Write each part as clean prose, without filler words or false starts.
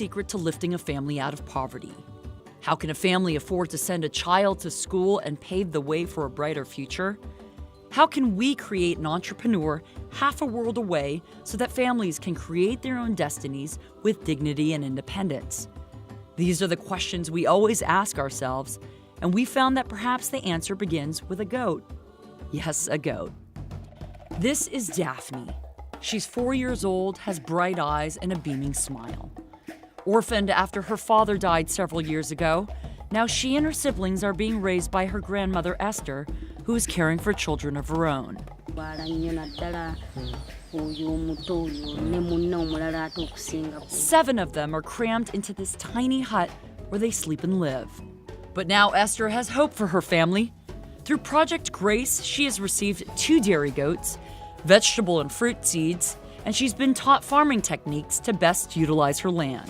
secret to lifting a family out of poverty? How can a family afford to send a child to school and pave the way for a brighter future? How can we create an entrepreneur half a world away so that families can create their own destinies with dignity and independence? These are the questions we always ask ourselves, and we found that perhaps the answer begins with a goat. Yes, a goat. This is Daphne. She's 4 years old, has bright eyes, and a beaming smile. Orphaned after her father died several years ago, now she and her siblings are being raised by her grandmother Esther, who is caring for children of her own. 7 of them are crammed into this tiny hut where they sleep and live. But now Esther has hope for her family. Through Project Grace, she has received 2 dairy goats, vegetable and fruit seeds, and she's been taught farming techniques to best utilize her land.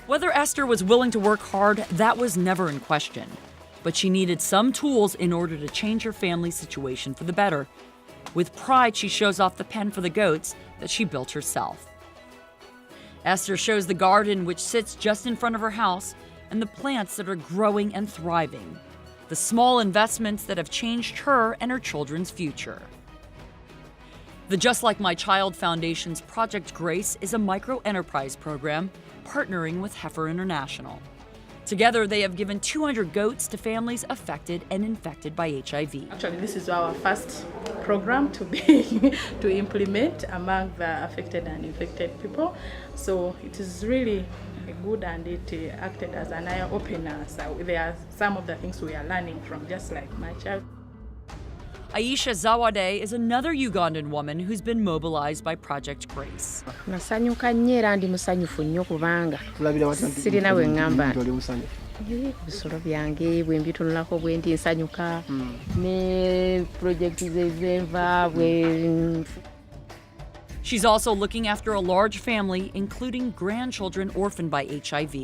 Whether Esther was willing to work hard, that was never in question. But she needed some tools in order to change her family's situation for the better. With pride, she shows off the pen for the goats that she built herself. Esther shows the garden which sits just in front of her house and the plants that are growing and thriving, the small investments that have changed her and her children's future. The Just Like My Child Foundation's Project Grace is a micro-enterprise program partnering with Heifer International. Together, they have given 200 goats to families affected and infected by HIV. Actually, this is our first program to implement among the affected and infected people. So it is really good, and it acted as an eye-opener. So there are some of the things we are learning from Just Like My Child. Aisha Zawade is another Ugandan woman who's been mobilized by Project Grace. Nasanyuka nnyo era ndi musanyufu nnyo kubanga sirina we ngamba ebisolo byange bwe mbitunulako bwe ndi nsanyuka ne project zezenva bwe. She's also looking after a large family, including grandchildren orphaned by HIV.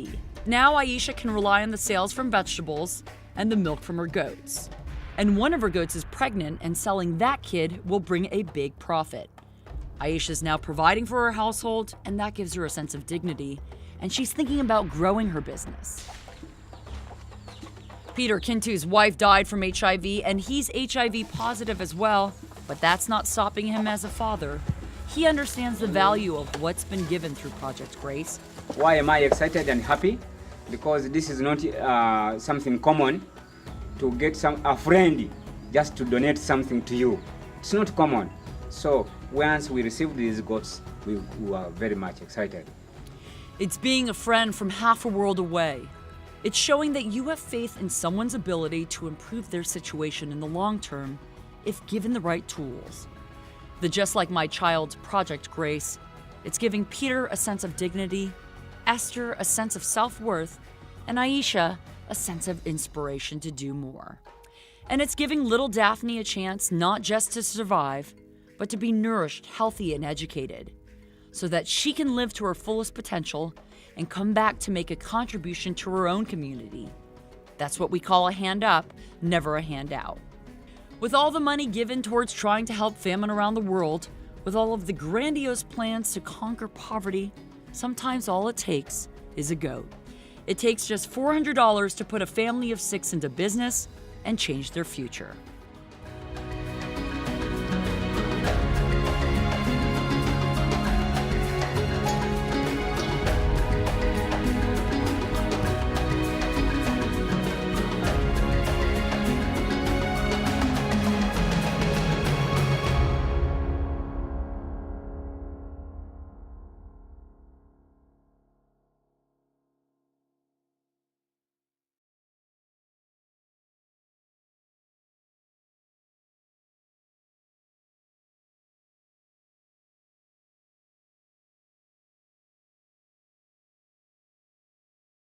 Now Aisha can rely on the sales from vegetables and the milk from her goats. And one of her goats is pregnant, and selling that kid will bring a big profit. Aisha's now providing for her household, and that gives her a sense of dignity, and she's thinking about growing her business. Peter Kintu's wife died from HIV, and he's HIV positive as well, but that's not stopping him as a father. He understands the value of what's been given through Project Grace. Why am I excited and happy? Because this is not something common to get a friend just to donate something to you. It's not common. So once we received these goats, we were very much excited. It's being a friend from half a world away. It's showing that you have faith in someone's ability to improve their situation in the long term if given the right tools. The Just Like My Child's Project Grace, it's giving Peter a sense of dignity, Esther a sense of self-worth, and Aisha a sense of inspiration to do more. And it's giving little Daphne a chance not just to survive, but to be nourished, healthy, and educated, so that she can live to her fullest potential and come back to make a contribution to her own community. That's what we call a hand up, never a hand out. With all the money given towards trying to help famine around the world, with all of the grandiose plans to conquer poverty, sometimes all it takes is a goat. It takes just $400 to put a family of 6 into business and change their future.